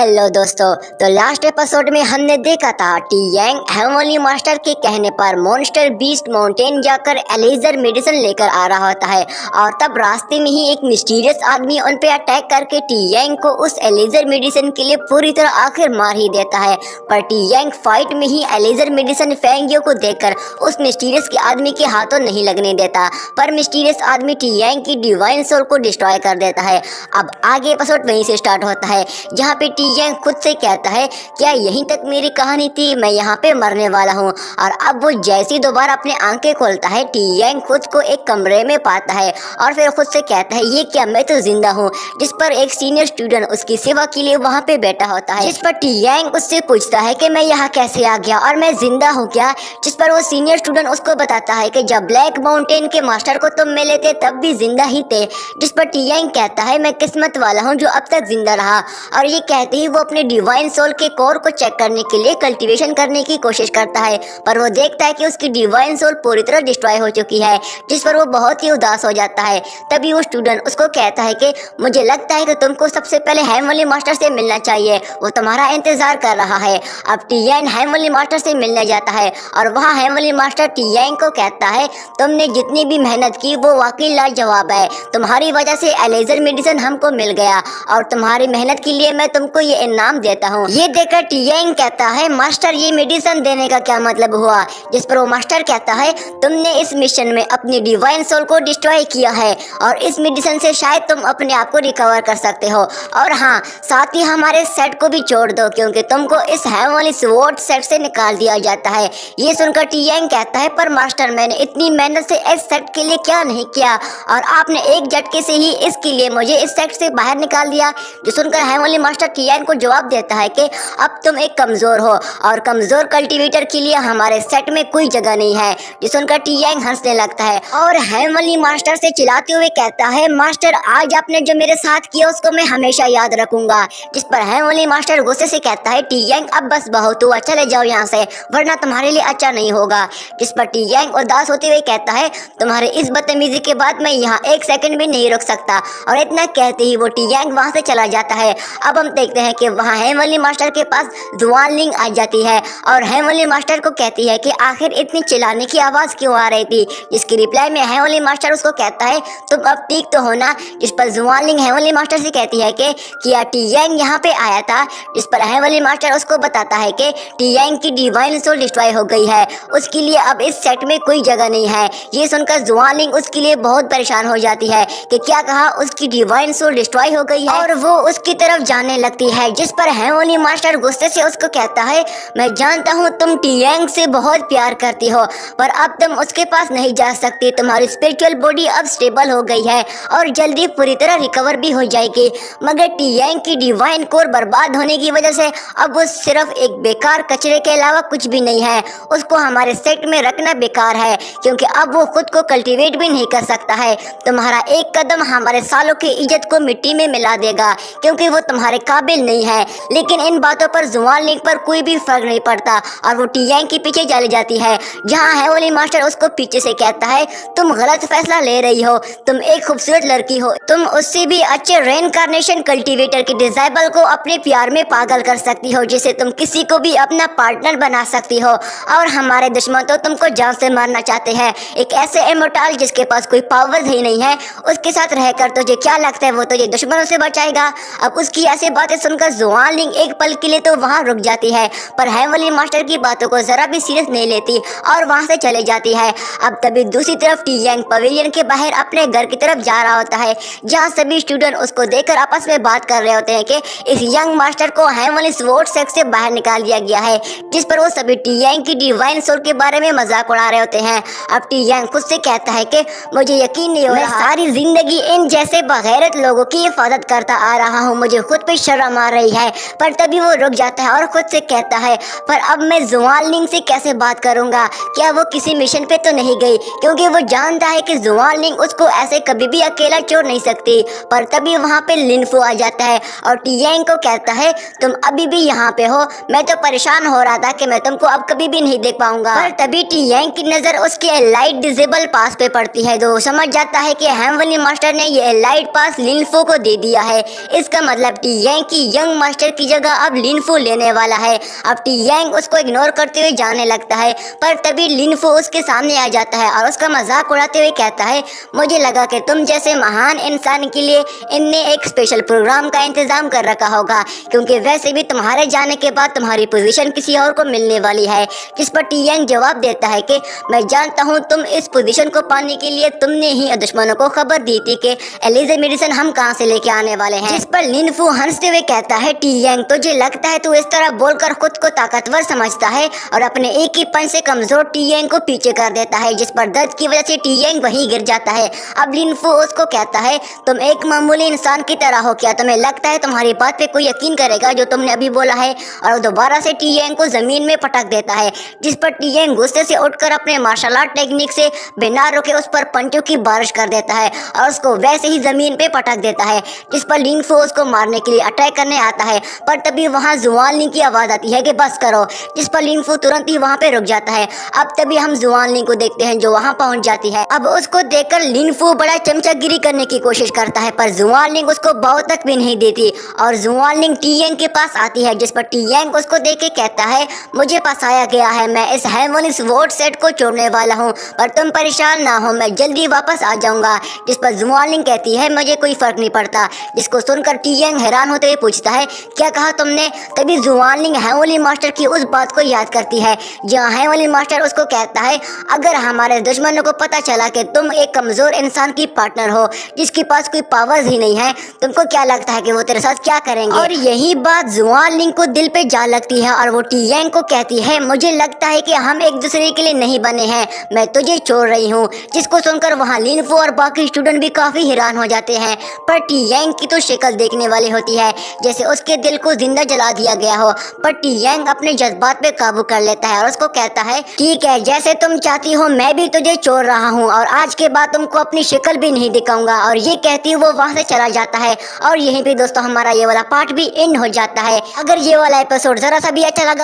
Hello दोस्तों, तो last episode में हमने देखा था टी यांग हेवनली मास्टर के कहने पर मॉन्स्टर बीस्ट माउंटेन जाकर एलेजर मेडिसिन लेकर आ रहा होता है और तब रास्ते में ही एक मिस्टीरियस आदमी उन पे अटैक करके टी यांग को उस एलेजर मेडिसिन के लिए पूरी तरह आखिर मार ही देता है। पर टी यांग फाइट में ही एलेजर मेडिसिन फेंगियो को देखकर उस मिस्टीरियस के आदमी के हाथों नहीं लगने देता, पर मिस्टीरियस आदमी टी यांग की डिवाइन सोल को डिस्ट्रॉय कर देता है। अब आगे एपिसोड वहीं से स्टार्ट होता है जहाँ पे टी यांग खुद से कहता है क्या यहीं तक मेरी कहानी थी, मैं यहाँ पे मरने वाला हूँ। और अब वो जैसे ही दोबारा अपनी आंखें खोलता है टी यांग खुद को एक कमरे में पाता है और फिर खुद से कहता है ये क्या, मैं तो जिंदा हूँ। जिस पर एक सीनियर स्टूडेंट उसकी सेवा के लिए वहाँ पे बैठा होता है, जिस पर टी यांग उससे पूछता है कि मैं यहाँ कैसे आ गया और मैं जिंदा हूँ क्या। जिस पर वो सीनियर स्टूडेंट उसको बताता है कि जब ब्लैक माउंटेन के मास्टर को तुम मिले थे तब भी जिंदा ही थे। जिस पर टी यांग कहता है मैं किस्मत वाला हूँ जो अब तक जिंदा रहा। और ये कहते ही वो अपने डिवाइन सोल के कोर को चेक करने के लिए कल्टीवेशन करने की कोशिश करता है, पर वो देखता है कि उसकी डिवाइन सोल पूरी तरह डिस्ट्रॉय हो चुकी है। जिस पर वो बहुत ही उदास हो जाता है। तभी वो स्टूडेंट उसको कहता है कि मुझे लगता है कि तुमको सबसे पहले हेवनली मास्टर से मिलना चाहिए, वो तुम्हारा इंतजार कर रहा है। अब टी यांग हेवनली मास्टर से मिलने जाता है और वहाँ हेवनली मास्टर टी यांग को कहता है तुमने जितनी भी मेहनत की वो वाकई लाजवाब है, तुम्हारी वजह से एलेजर मेडिसिन हमको मिल गया और तुम्हारी मेहनत के लिए मैं तुमको ये इनाम देता हूँ। ये देखकर टी यांग कहता है मास्टर ये मेडिसिन देने का क्या मतलब हुआ। जिस पर वो मास्टर कहता है तुमने इस मिशन में अपनी डिवाइन सोल को डिस्ट्रॉय किया है और इस मेडिसिन से शायद तुम अपने आप को रिकवर कर सकते हो। और हाँ, साथ ही हमारे सेट को भी छोड़ दो क्योंकि तुमको इस हेवनली स्वॉर्ड सेट से निकाल दिया जाता है। ये सुनकर टी यांग कहता है पर मास्टर मैंने इतनी मेहनत से इस सेट के लिए क्या नहीं किया और आपने एक झटके से ही इसके लिए मुझे इस सेट से बाहर निकाल दिया। जो सुनकर हेवनली मास्टर टी यांग को जवाब देता है कि अब तुम एक कमजोर हो और कमजोर कल्टीवेटर के लिए हमारे सेट में कोई जगह नहीं है। जो सुनकर टी यांग हंसने लगता है और हेवनली मास्टर से चिल्लाते हुए कहता है मास्टर आज आपने जो मेरे साथ किया उसको मैं हमेशा याद रखूंगा। जिस पर हेवनली मास्टर गुस्से से कहता है टी यांग अब बस बहुत हुआ, चले जाओ यहाँ से वरना तुम्हारे लिए अच्छा नहीं होगा। जिस पर टी यांग उदास होते हुए कहता है तुम्हारे इस बदतमीजी के बाद मैं यहाँ एक सेकंड भी नहीं रुक सकता। और इतना कहते ही वो टी यांग वहाँ से चला जाता है। अब हम देखते हैं कि वहाँ हेवनली मास्टर के पास जुआनलिंग आ जाती है और हेवनली मास्टर को कहती है कि आखिर इतनी चिल्लाने की आवाज़ क्यों आ रही थी। जिसकी रिप्लाई में हेवनली मास्टर उसको कहता है तुम अब ठीक तो हो ना। जिस पर जुआनलिंग हेवनली मास्टर से कहती है कि क्या टी यांग यहाँ पे आया था। जिस पर हेवनली मास्टर उसको बताता है कि टी यांग की डिवाइन सोल डिस्ट्रॉय हो गई है, उसके लिए अब इस सेट में कोई जगह नहीं है। ये सुनकर जुआनलिंग उसके लिए बहुत परेशान हो जाती है कि क्या कहा उसकी डिवाइन सोल डिस्ट्रॉय हो गई है और वो उसकी तरफ जाने लगती है। जिस पर हेवनली मास्टर गुस्से से उसको कहता है मैं जानता हूँ तुम टी यांग से बहुत प्यार करती हो पर अब तुम उसके पास नहीं जा सकती। तुम्हारी स्पिरिचुअल बॉडी अब स्टेबल हो गई है और जल्दी पूरी तरह रिकवर भी हो जाएगी, मगर टी यांग की डिवाइन कोर बर्बाद होने की वजह से अब वो सिर्फ एक बेकार कचरे के अलावा कुछ भी नहीं है। उसको हमारे सेट में रखना बेकार है क्योंकि अब वो खुद को कल्टीवेट भी नहीं कर सकता है। तुम्हारा एक कदम हमारे सालों की इज्जत को मिट्टी में मिला देगा क्योंकि वो तुम्हारे काबिल नहीं है। लेकिन इन बातों पर जुआनलिंग पर कोई भी फर्क नहीं पड़ता और वो टी यांग के पीछे चली जाती है जहाँ हेवनली मास्टर उसको पीछे से कहता है तुम गलत फैसला ले रही हो, तुम एक खूबसूरत लड़की हो, तुम उससे भी अच्छे रेनकार्नेशन कल्टीवेटर के डिजाइबल को अपने प्यार में पागल कर सकती हो जिसे तुम किसी को भी अपना पार्टनर बना सकती हो। और हमारे दुश्मन तो तुमको जान से मारना चाहते हैं, एक ऐसे इमोर्टल जिसके पास कोई पावर्स ही नहीं है उसके साथ रहकर तुझे क्या लगता है वो तुझे दुश्मनों से बचाएगा। अब उसकी ऐसी बातें सुनकर जुआनलिंग एक पल के लिए तो वहाँ रुक जाती है पर हेवनली मास्टर की बातों को जरा भी सीरियस नहीं लेती और वहाँ से चले जाती है। अब तभी दूसरी तरफ टी यांग पवेलियन के बाहर अपने घर की तरफ जा रहा होता है जहाँ सभी स्टूडेंट उसको देखकर आपस में बात कर रहे होते हैं कि इस यंग मास्टर को हेवनली स्वॉर्ड सेट से बाहर निकाल दिया गया है। जिस पर वो सभी टी यांग की डिवाइन सोल के बारे में मजाक उड़ा रहे होते हैं। अब टी यांग खुद से कहता है कि मुझे यकीन नहीं हो रहा, मैं सारी जिंदगी इन जैसे बगैरत लोगों की हिफाजत करता आ रहा हूँ, मुझे खुद पे शर्म आ रही है। पर तभी वो रुक जाता है और खुद से कहता है पर अब मैं जुआनलिंग से कैसे बात करूंगा, क्या वो किसी मिशन पे तो नहीं गई, क्योंकि वो जानता है कि जुआनलिंग उसको ऐसे कभी भी अकेला छोड़ नहीं सकती। पर तभी वहाँ पे लिनफू आ जाता है और टी यांग को कहता है तुम अभी भी यहाँ पे हो, मैं तो परेशान हो रहा था कि मैं तुमको अब कभी भी नहीं देख पाऊंगा। पर तभी टी यांग की नजर उसके लाइट डिसेबल पास पे पड़ती है तो समझ जाता है कि हेवनली मास्टर ने ये लाइट पास लिनफू को दे दिया है। इसका मतलब टी यांग की कि यंग मास्टर की जगह अब लिनफू लेने वाला है। अब टी यांग उसको इग्नोर करते हुए जाने लगता है, पर तभी लिनफू उसके सामने आ जाता है और उसका मजाक उड़ाते हुए कहता है, मुझे लगा कि तुम जैसे महान इंसान के लिए इनने एक स्पेशल प्रोग्राम का इंतजाम कर रखा होगा, क्योंकि वैसे भी तुम्हारे जाने के बाद तुम्हारी पोजीशन किसी और को मिलने वाली है। जिस पर टी यांग जवाब देता है कि मैं जानता हूँ तुम इस पोजीशन को पाने के लिए तुमने ही दुश्मनों को खबर दी थी कि एलिज़ा मेडिसन हम कहाँ से लेके आने वाले हैं। जिस पर लिनफू हंसते हुए कहता है, टी यांग तुझे लगता है तू इस तरह बोलकर खुद को ताकतवर समझता है, और अपने एक ही पंच से कमजोर टी यांग को पीछे कर देता है, जिस पर दर्द की वजह से टी यांग वहीं गिर जाता है। अब लिनफू उसको कहता है, तुम एक मामूली इंसान की तरह हो, क्या तुम्हें लगता है तुम्हारी बात पे कोई यकीन करेगा जो तुमने अभी बोला है? और दोबारा से टी यांग को जमीन में पटक देता है, जिस पर टी यांग गुस्से से उठकर अपने मार्शल आर्ट टेक्निक से बिना रुके उस पर पंचों की बारिश कर देता है और उसको वैसे ही जमीन पे पटक देता है। जिस पर लिनफू उसको मारने के लिए अटैक करने आता है, पर तभी वहां जुआनली की आवाज आती है कि बस करो, जिस पर लिनफू तुरंत ही वहां पे रुक जाता है। अब तभी हम जुआनली को देखते हैं जो वहां पहुंच जाती है। अब उसको देखकर लिनफू बड़ा चमचागिरी करने की कोशिश करता है, पर जुआनलिंग उसको बाव तक भी नहीं देती और जुआनलिंग टी यांग के पास आती है, जिस पर टी यांग उसको देख के कहता है, मुझे फंसाया गया है, मैं इस हेवनली स्वॉर्ड सेट को छोड़ने वाला हूँ, पर तुम परेशान ना हो, मैं जल्दी वापस आ जाऊंगा। जिस पर जुआनलिंग कहती है, मुझे कोई फर्क नहीं पड़ता। जिसको सुनकर टी यांग हैरान होते हुए पूछता है, क्या कहा तुमने? तभी जुआनलिंग हेवनली मास्टर की उस बात को याद करती है जहाँ हेवनली मास्टर उसको कहता है, अगर हमारे दुश्मनों को पता चला कि तुम एक कमजोर इंसान की पार्टनर हो जिसके पास कोई पावर्स ही नहीं है, तुमको क्या लगता है कि वो तेरे साथ क्या करेंगे? और यही बात जुआनलिंग को दिल पे जा लगती है और वो टी यांग को कहती है, मुझे लगता है कि हम एक दूसरे के लिए नहीं बने हैं, मैं तुझे छोड़ रही हूँ। जिसको सुनकर वहाँ लिनफू और बाकी स्टूडेंट भी काफी हैरान हो जाते हैं, पर टी यांग की तो शक्ल देखने वाली होती है जैसे उसके दिल को जिंदा जला दिया गया हो। पर टी यांग अपने जज्बात पे काबू कर लेता है और उसको कहता है, ठीक है, जैसे तुम चाहती हो, मैं भी तुझे छोड़ रहा हूँ और आज के बाद तुमको अपनी शक्ल भी नहीं दिखाऊंगा। और ये कहती वो वहाँ से चला जाता है और यहीं पे दोस्तों हमारा ये वाला पार्ट भी एंड हो जाता है। अगर ये वाला एपिसोड जरा सा भी अच्छा लगा